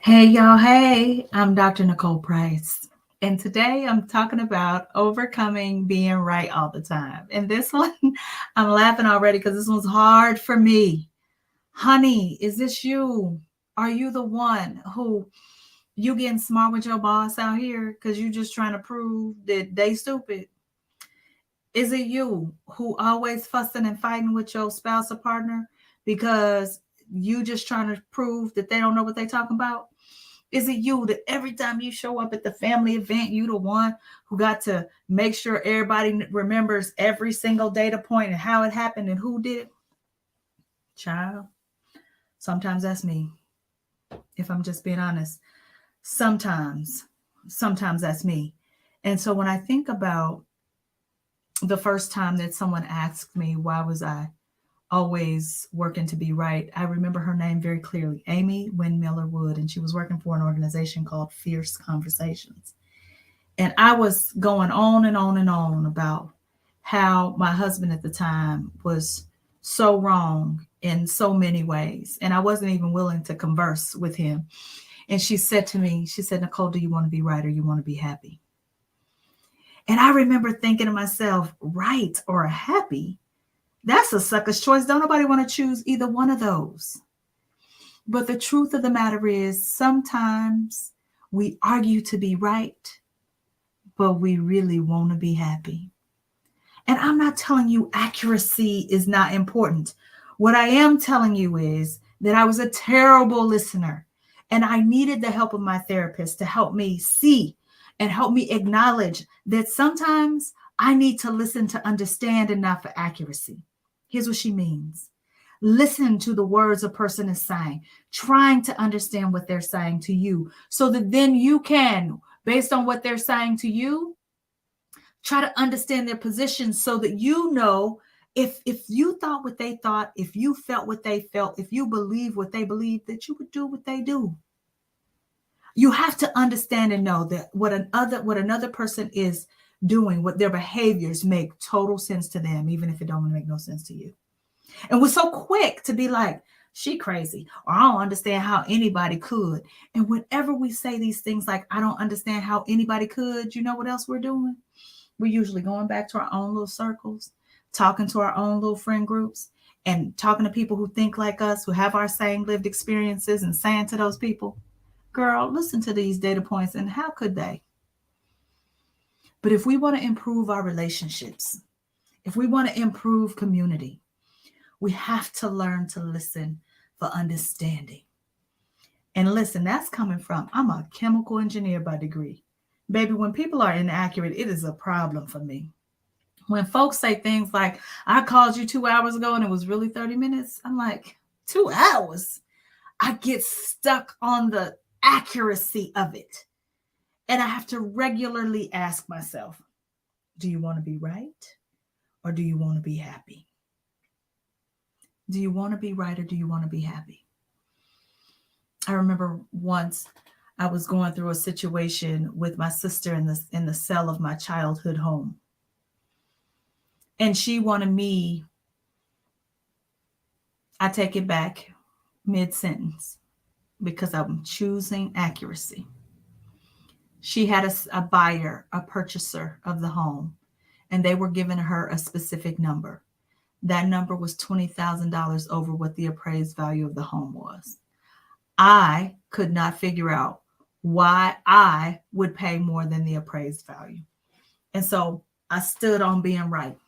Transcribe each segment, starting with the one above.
Hey, y'all. Hey, I'm Dr. Nicole Price. And today I'm talking about overcoming being right all the time. And this one, I'm laughing already because this one's hard for me. Honey, is this you? Are you the one who you getting smart with your boss out here because you just trying to prove that they stupid? Is it you who always fussing and fighting with your spouse or partner because you just trying to prove that they don't know what they talking about? Is it you that every time you show up at the family event, you the one who got to make sure everybody remembers every single data point and how it happened and who did it? Child, sometimes that's me. If I'm just being honest, sometimes, sometimes that's me. And so when I think about the first time that someone asked me why was I always working to be right, I remember her name very clearly, Amy Windmiller Wood, and she was working for an organization called Fierce Conversations. And I was going on and on and on about how my husband at the time was so wrong in so many ways. And I wasn't even willing to converse with him. And she said to me, she said, Nicole, do you want to be right or you want to be happy? And I remember thinking to myself, right or happy? That's a sucker's choice. Don't nobody want to choose either one of those. But the truth of the matter is, sometimes we argue to be right, but we really want to be happy. And I'm not telling you accuracy is not important. What I am telling you is that I was a terrible listener and I needed the help of my therapist to help me see and help me acknowledge that sometimes I need to listen to understand and not for accuracy. Here's what she means. Listen to the words a person is saying, trying to understand what they're saying to you so that then you can, based on what they're saying to you, try to understand their position so that you know if you thought what they thought, if you felt what they felt, if you believe what they believe, that you would do what they do. You have to understand and know that what another person is doing, what their behaviors make total sense to them, even if it don't make no sense to you. And we're so quick to be like, she crazy, or I don't understand how anybody could. And whenever we say these things like, I don't understand how anybody could, you know what else we're doing? We're usually going back to our own little circles, talking to our own little friend groups, and talking to people who think like us, who have our same lived experiences, and saying to those people, girl, listen to these data points, and how could they? But if we want to improve our relationships, if we want to improve community, we have to learn to listen for understanding. And listen, that's coming from, I'm a chemical engineer by degree. Baby, when people are inaccurate, it is a problem for me. When folks say things like, I called you 2 hours ago and it was really 30 minutes, I'm like, 2 hours? I get stuck on the accuracy of it. And I have to regularly ask myself, do you want to be right or do you want to be happy? Do you want to be right or do you want to be happy? I remember once I was going through a situation with my sister in the cell of my childhood home. And she wanted me, I take it back mid sentence because I'm choosing accuracy. She had a buyer, a purchaser of the home, and they were giving her a specific number. That number was $20,000 over what the appraised value of the home was. I could not figure out why I would pay more than the appraised value. And so I stood on being right,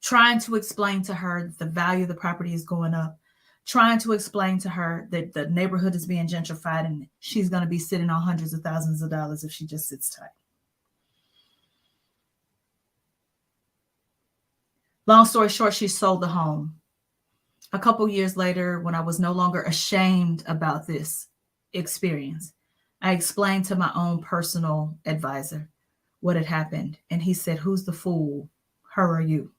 trying to explain to her that the value of the property is going up, trying to explain to her that the neighborhood is being gentrified and she's going to be sitting on hundreds of thousands of dollars if she just sits tight. Long story short, she sold the home. A couple years later, when I was no longer ashamed about this experience, I explained to my own personal advisor what had happened. And he said, who's the fool, her or you?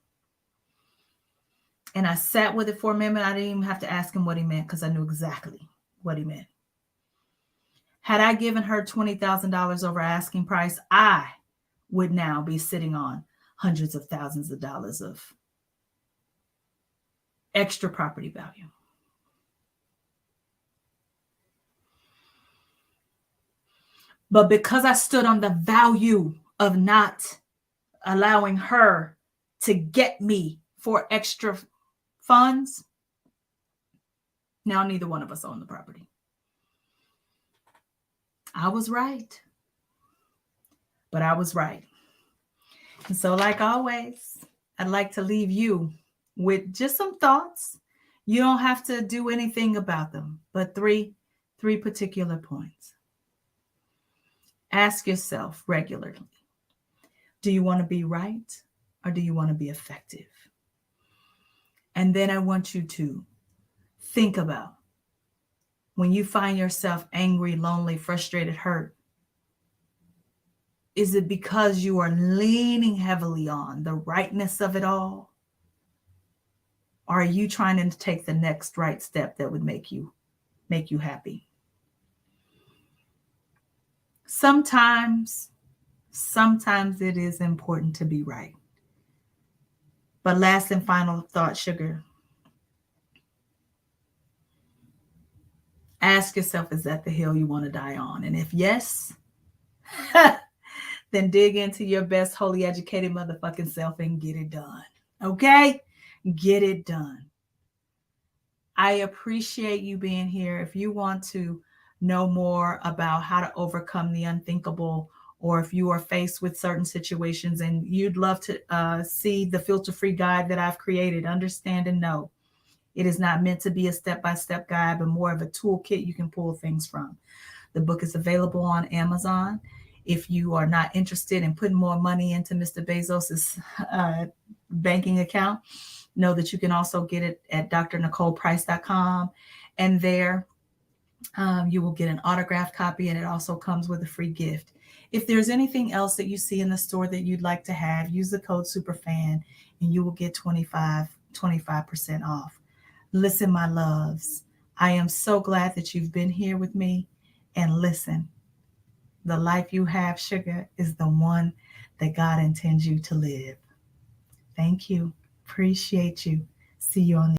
And I sat with it for a minute. I didn't even have to ask him what he meant because I knew exactly what he meant. Had I given her $20,000 over asking price, I would now be sitting on hundreds of thousands of dollars of extra property value. But because I stood on the value of not allowing her to get me for extra funds, now neither one of us own the property. I was right. But I was right. And so, like always, I'd like to leave you with just some thoughts. You don't have to do anything about them, but three particular points. Ask yourself regularly, do you want to be right or do you want to be effective? And then I want you to think about when you find yourself angry, lonely, frustrated, hurt, is it because you are leaning heavily on the rightness of it all? Or are you trying to take the next right step that would make you happy? Sometimes it is important to be right. But last and final thought, sugar. Ask yourself, is that the hill you want to die on? And if yes, then dig into your best holy educated motherfucking self and get it done. Okay? Get it done. I appreciate you being here. If you want to know more about how to overcome the unthinkable, or if you are faced with certain situations and you'd love to see the filter-free guide that I've created, understand and know it is not meant to be a step-by-step guide, but more of a toolkit you can pull things from. The book is available on Amazon. If you are not interested in putting more money into Mr. Bezos's banking account, know that you can also get it at drnicoleprice.com. And there you will get an autographed copy, and it also comes with a free gift. If there's anything else that you see in the store that you'd like to have, use the code SUPERFAN and you will get 25% off. Listen, my loves, I am so glad that you've been here with me. And listen, the life you have, sugar, is the one that God intends you to live. Thank you. Appreciate you. See you on the